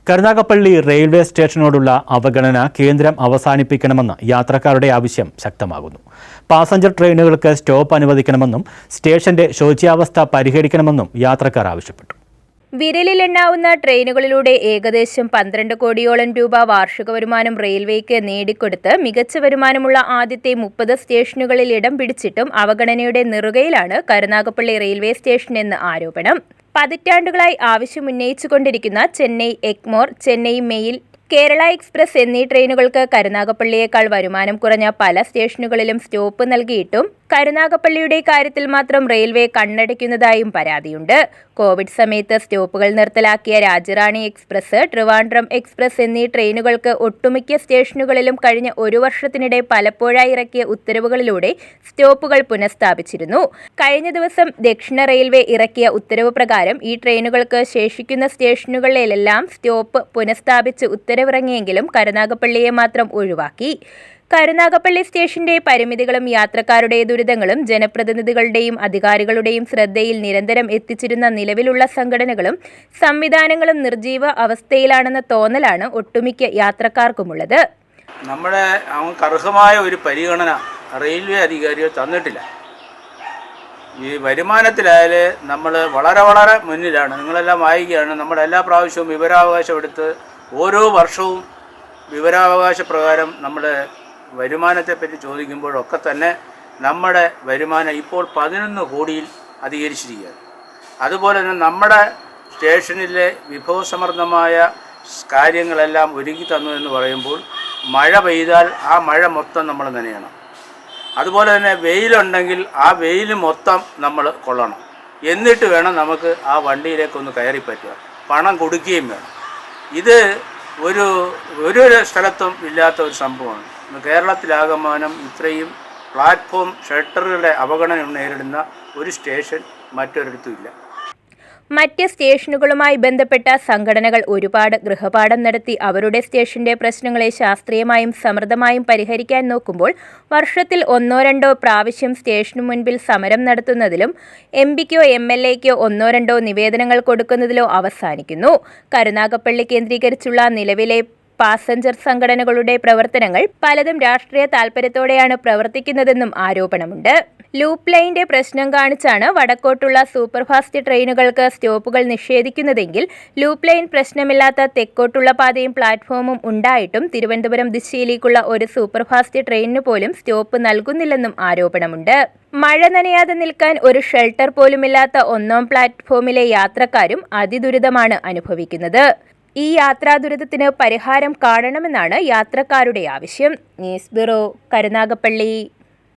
Karunagappally railway സ്റ്റേഷനോടുള്ള അവഗണന കേന്ദ്രം അവസാനിപ്പിക്കണമെന്ന് യാത്രക്കാരുടെ ആവശ്യം ശക്തമാകുന്നു. പാസഞ്ചർ ട്രെയിനുകൾക്ക് സ്റ്റോപ്പ് അനുവദിക്കണമെന്നും സ്റ്റേഷന്റെ ശോച്യാവസ്ഥ പരിഹരിക്കണമെന്നും യാത്രക്കാർ ആവശ്യപ്പെട്ടു. വിരലിലെണ്ണാവുന്ന ട്രെയിനുകളിലൂടെ ഏകദേശം 12 കോടിയോളം രൂപ വാർഷിക വരുമാനം റെയിൽവേക്ക് നേടിക്കൊടുത്ത് മികച്ച വരുമാനമുള്ള ആദ്യത്തെ 30 സ്റ്റേഷനുകളിൽ ഇടം പിടിച്ചിട്ടും അവഗണനയുടെ നെറുകയിലാണ് കരുനാഗപ്പള്ളി റെയിൽവേ സ്റ്റേഷൻ എന്ന് ആരോപണം. പതിറ്റാണ്ടുകളായി ആവശ്യമുന്നയിച്ചുകൊണ്ടിരിക്കുന്ന ചെന്നൈ എഗ്മോർ, ചെന്നൈ മെയിൽ, കേരള എക്സ്പ്രസ് എന്നീ ട്രെയിനുകൾക്ക് കരുനാഗപ്പള്ളിയേക്കാൾ വരുമാനം കുറഞ്ഞ പല സ്റ്റേഷനുകളിലും സ്റ്റോപ്പ് നൽകിയിട്ടും കരുനാഗപ്പള്ളിയുടെ കാര്യത്തിൽ മാത്രം റെയിൽവേ കണ്ണടയ്ക്കുന്നതായും പരാതിയുണ്ട്. കോവിഡ് സമയത്ത് സ്റ്റോപ്പുകൾ നിർത്തലാക്കിയ രാജറാണി എക്സ്പ്രസ്, ട്രിവാൻഡ്രം എക്സ്പ്രസ് എന്നീ ട്രെയിനുകൾക്ക് ഒട്ടുമിക്ക സ്റ്റേഷനുകളിലും കഴിഞ്ഞ ഒരു വർഷത്തിനിടെ പലപ്പോഴായി ഇറക്കിയ ഉത്തരവുകളിലൂടെ സ്റ്റോപ്പുകൾ പുനഃസ്ഥാപിച്ചിരുന്നു. കഴിഞ്ഞ ദിവസം ദക്ഷിണ റെയിൽവേ ഇറക്കിയ ഉത്തരവ് പ്രകാരം ഈ ട്രെയിനുകൾക്ക് ശേഷിക്കുന്ന സ്റ്റേഷനുകളിലെല്ലാം സ്റ്റോപ്പ് പുനഃസ്ഥാപിച്ച് ഉത്തരവിറങ്ങിയെങ്കിലും കരുനാഗപ്പള്ളിയെ മാത്രം ഒഴിവാക്കി. കരുനാഗപ്പള്ളി സ്റ്റേഷന്റെ പരിമിതികളും യാത്രക്കാരുടെ ദുരിതങ്ങളും ജനപ്രതിനിധികളുടെയും അധികാരികളുടെയും ശ്രദ്ധയിൽ നിരന്തരം എത്തിച്ചിരുന്ന നിലവിലുള്ള സംഘടനകളും സംവിധാനങ്ങളും നിർജീവ അവസ്ഥയിലാണെന്ന തോന്നലാണ് ഒട്ടുമിക്ക യാത്രക്കാർക്കുമുള്ളത്. നമ്മുടെ അർഹമായ ഒരു പരിഗണന റെയിൽവേ അധികാരികൾ തന്നിട്ടില്ല. ഈ വരുമാനത്തിലായാൽ നമ്മൾ വളരെ മുന്നിലാണ്. നിങ്ങളെല്ലാം വായിക്കുകയാണ്. നമ്മുടെ എല്ലാ പ്രാവശ്യവും വിവരാവകാശം എടുത്ത് ഓരോ വർഷവും വിവരാവകാശ പ്രകാരം നമ്മുടെ വരുമാനത്തെപ്പറ്റി ചോദിക്കുമ്പോഴൊക്കെ തന്നെ നമ്മുടെ വരുമാനം ഇപ്പോൾ 11 കോടിയിൽ അധികരിച്ചിരിക്കുകയാണ്. അതുപോലെ തന്നെ നമ്മുടെ സ്റ്റേഷനിലെ വിഭവസമൃദ്ധമായ കാര്യങ്ങളെല്ലാം ഒരുക്കി തന്നു എന്ന് പറയുമ്പോൾ മഴ പെയ്താൽ ആ മഴ മൊത്തം നമ്മൾ നനയണം. അതുപോലെ തന്നെ വെയിലുണ്ടെങ്കിൽ ആ വെയിൽ മൊത്തം നമ്മൾ കൊള്ളണം. എന്നിട്ട് വേണം നമുക്ക് ആ വണ്ടിയിലേക്കൊന്ന് കയറി പറ്റുക. പണം കൊടുക്കുകയും വേണം. ഇത് ഒരു സ്ഥലത്തും ഇല്ലാത്ത ഒരു സംഭവമാണ്. കേരളത്തിലാകമാനം ഇത്രയും പ്ലാറ്റ്ഫോം ഷെൽട്ടറുകളുടെ അവഗണന നേരിടുന്ന ഒരു സ്റ്റേഷൻ മറ്റൊരിടത്തും ഇല്ല. മറ്റ് സ്റ്റേഷനുകളുമായി ബന്ധപ്പെട്ട സംഘടനകൾ ഒരുപാട് ഗൃഹപാഠം നടത്തി അവരുടെ സ്റ്റേഷന്റെ പ്രശ്നങ്ങളെ ശാസ്ത്രീയമായും സമൃദ്ധമായും പരിഹരിക്കാൻ നോക്കുമ്പോൾ വർഷത്തിൽ 1-2 പ്രാവശ്യം സ്റ്റേഷനു മുൻപിൽ സമരം നടത്തുന്നതിലും എംപിക്കോ MLAക്കോ 1-2 നിവേദനങ്ങൾ കൊടുക്കുന്നതിലോ അവസാനിക്കുന്നു. കരുനാഗപ്പള്ളി കേന്ദ്രീകരിച്ചുള്ള നിലവിലെ പാസഞ്ചർ സംഘടനകളുടെ പ്രവർത്തനങ്ങൾ പലതും രാഷ്ട്രീയ താൽപര്യത്തോടെയാണ് പ്രവർത്തിക്കുന്നതെന്നും ആരോപണമുണ്ട്. ലൂപ്പ് ലൈനിന്റെ പ്രശ്നം കാണിച്ചാണ് വടക്കോട്ടുള്ള സൂപ്പർഫാസ്റ്റ് ട്രെയിനുകൾക്ക് സ്റ്റോപ്പുകൾ നിഷേധിക്കുന്നതെങ്കിൽ ലൂപ്പ് ലൈൻ പ്രശ്നമില്ലാത്ത തെക്കോട്ടുള്ള പാതയും പ്ലാറ്റ്ഫോമും ഉണ്ടായിട്ടും തിരുവനന്തപുരം ദിശയിലേക്കുള്ള ഒരു സൂപ്പർഫാസ്റ്റ് ട്രെയിനിന് പോലും സ്റ്റോപ്പ് നൽകുന്നില്ലെന്നും ആരോപണമുണ്ട്. മഴ നനയാതെ നിൽക്കാൻ ഒരു ഷെൽട്ടർ പോലുമില്ലാത്ത 1-ാം പ്ലാറ്റ്ഫോമിലെ യാത്രക്കാരും അതിദുരിതമാണ് അനുഭവിക്കുന്നത്. ഈ യാത്രാ ദുരിതത്തിന് പരിഹാരം കാണണമെന്നാണ് യാത്രക്കാരുടെ ആവശ്യം. News bureau, Karunagappally.